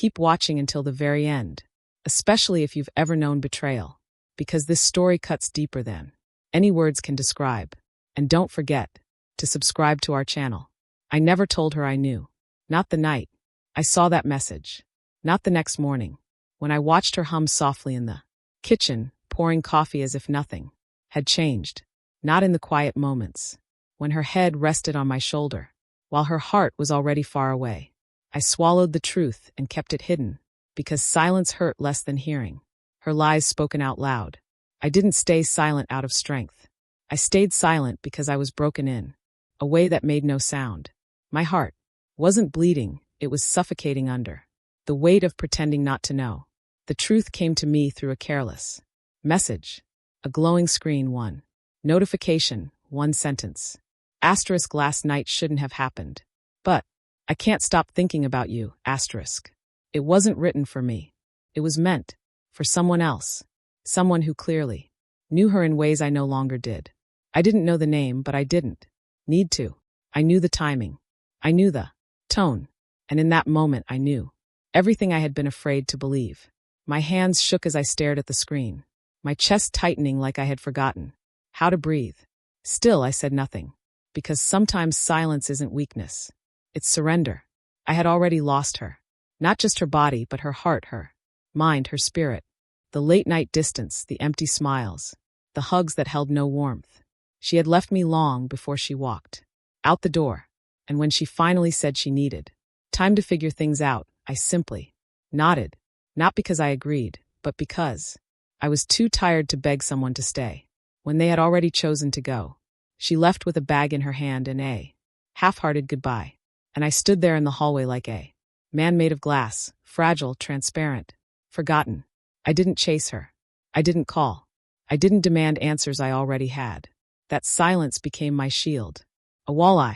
keep watching until the very end, especially if you've ever known betrayal, because this story cuts deeper than any words can describe. And don't forget to subscribe to our channel. I never told her I knew. Not the night I saw that message. Not the next morning, when I watched her hum softly in the kitchen, pouring coffee as if nothing had changed. Not in the quiet moments, when her head rested on my shoulder, while her heart was already far away. I swallowed the truth and kept it hidden, because silence hurt less than hearing her lies spoken out loud. I didn't stay silent out of strength. I stayed silent because I was broken in a way that made no sound. My heart wasn't bleeding, it was suffocating under the weight of pretending not to know. The truth came to me through a careless message, a glowing screen, one notification, one sentence. Asterisk, last night shouldn't have happened. But I can't stop thinking about you, asterisk. It wasn't written for me. It was meant for someone else, someone who clearly knew her in ways I no longer did. I didn't know the name, but I didn't need to. I knew the timing. I knew the tone. And in that moment, I knew everything I had been afraid to believe. My hands shook as I stared at the screen, my chest tightening like I had forgotten how to breathe. Still, I said nothing, because sometimes silence isn't weakness. It's surrender. I had already lost her. Not just her body, but her heart, her mind, her spirit. The late-night distance, the empty smiles, the hugs that held no warmth. She had left me long before she walked out the door, and when she finally said she needed time to figure things out, I simply nodded, not because I agreed, but because I was too tired to beg someone to stay. When they had already chosen to go, she left with a bag in her hand and a half-hearted goodbye, and I stood there in the hallway like a man made of glass, fragile, transparent, forgotten. I didn't chase her. I didn't call. I didn't demand answers I already had. That silence became my shield, a wall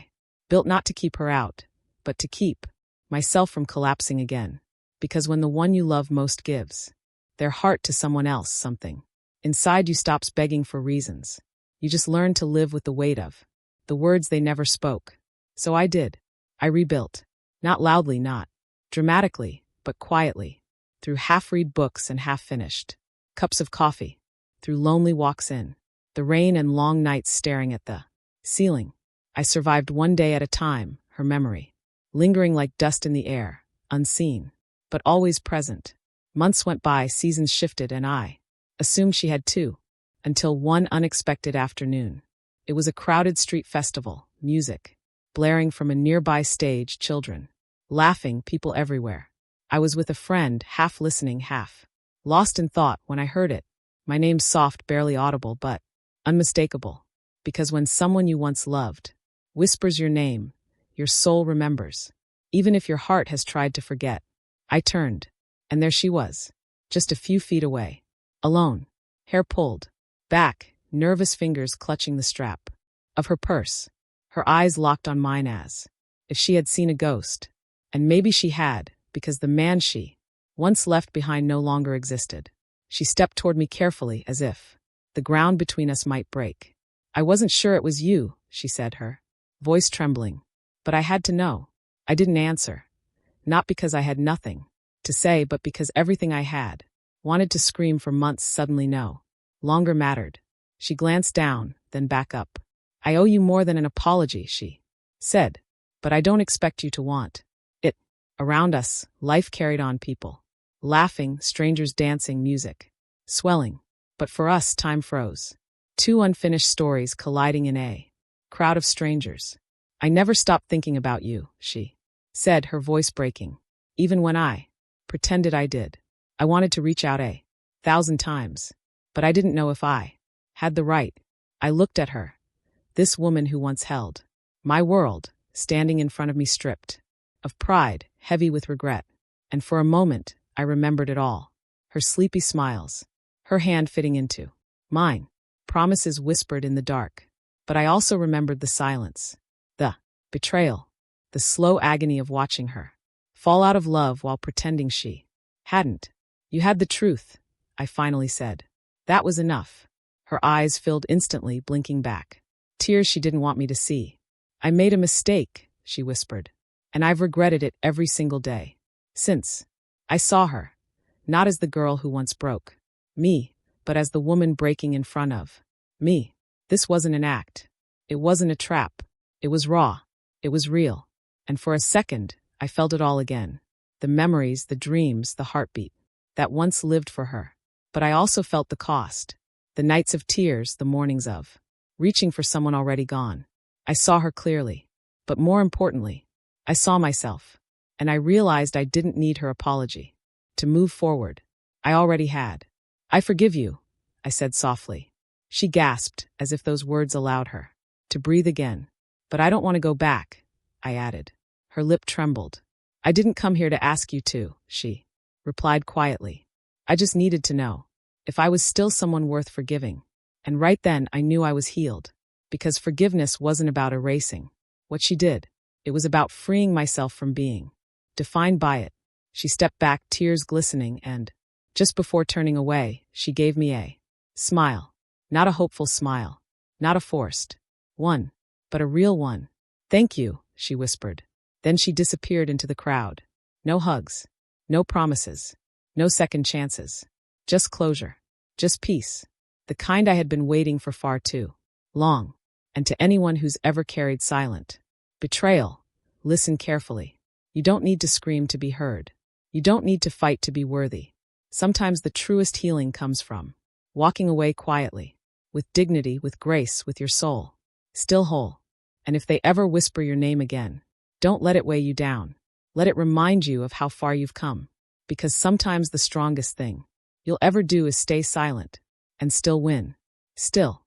built not to keep her out, but to keep myself from collapsing again. Because when the one you love most gives their heart to someone else, something inside you stops begging for reasons. You just learn to live with the weight of the words they never spoke. So I did. I rebuilt. Not loudly, not dramatically, but quietly. Through half-read books and half-finished cups of coffee. Through lonely walks in the rain and long nights staring at the ceiling. I survived one day at a time, her memory lingering like dust in the air, unseen, but always present. Months went by, seasons shifted, and I assumed she had too, until one unexpected afternoon. It was a crowded street festival, music blaring from a nearby stage, children laughing, people everywhere. I was with a friend, half listening, half lost in thought, when I heard it. My name, soft, barely audible, but unmistakable. Because when someone you once loved whispers your name, your soul remembers, even if your heart has tried to forget. I turned, and there she was, just a few feet away, alone, hair pulled back, nervous fingers clutching the strap of her purse, her eyes locked on mine as if she had seen a ghost. And maybe she had, because the man she once left behind no longer existed. She stepped toward me carefully, as if the ground between us might break. I wasn't sure it was you, she said, her voice trembling. But I had to know. I didn't answer. Not because I had nothing to say, but because everything I had wanted to scream for months suddenly no longer mattered. She glanced down, then back up. I owe you more than an apology, she said, but I don't expect you to want it. Around us, life carried on, people laughing, strangers dancing, music swelling. But for us, time froze. Two unfinished stories colliding in a crowd of strangers. I never stopped thinking about you, she said, her voice breaking. Even when I pretended I did. I wanted to reach out 1,000 times, but I didn't know if I had the right. I looked at her, this woman who once held my world, standing in front of me, stripped of pride, heavy with regret. And for a moment, I remembered it all. Her sleepy smiles, her hand fitting into mine, promises whispered in the dark. But I also remembered the silence, the betrayal, the slow agony of watching her fall out of love while pretending she hadn't. You had the truth, I finally said. That was enough. Her eyes filled instantly, blinking back, tears she didn't want me to see. I made a mistake, she whispered, and I've regretted it every single day since. I saw her, not as the girl who once broke me, but as the woman breaking in front of me. This wasn't an act. It wasn't a trap. It was raw. It was real. And for a second, I felt it all again. The memories, the dreams, the heartbeat that once lived for her. But I also felt the cost. The nights of tears, the mornings of reaching for someone already gone. I saw her clearly. But more importantly, I saw myself. And I realized I didn't need her apology. To move forward, I already had. I forgive you, I said softly. She gasped, as if those words allowed her to breathe again. But I don't want to go back, I added. Her lip trembled. I didn't come here to ask you to, she replied quietly. I just needed to know if I was still someone worth forgiving. And right then I knew I was healed. Because forgiveness wasn't about erasing what she did. It was about freeing myself from being defined by it. She stepped back, tears glistening, and just before turning away, she gave me a smile. Not a hopeful smile. Not a forced one, but a real one. Thank you, she whispered. Then she disappeared into the crowd. No hugs. No promises. No second chances. Just closure. Just peace. The kind I had been waiting for far too long. And to anyone who's ever carried silent betrayal, listen carefully. You don't need to scream to be heard. You don't need to fight to be worthy. Sometimes the truest healing comes from walking away quietly, with dignity, with grace, with your soul still whole. And if they ever whisper your name again, don't let it weigh you down. Let it remind you of how far you've come. Because sometimes the strongest thing you'll ever do is stay silent and still win. Still.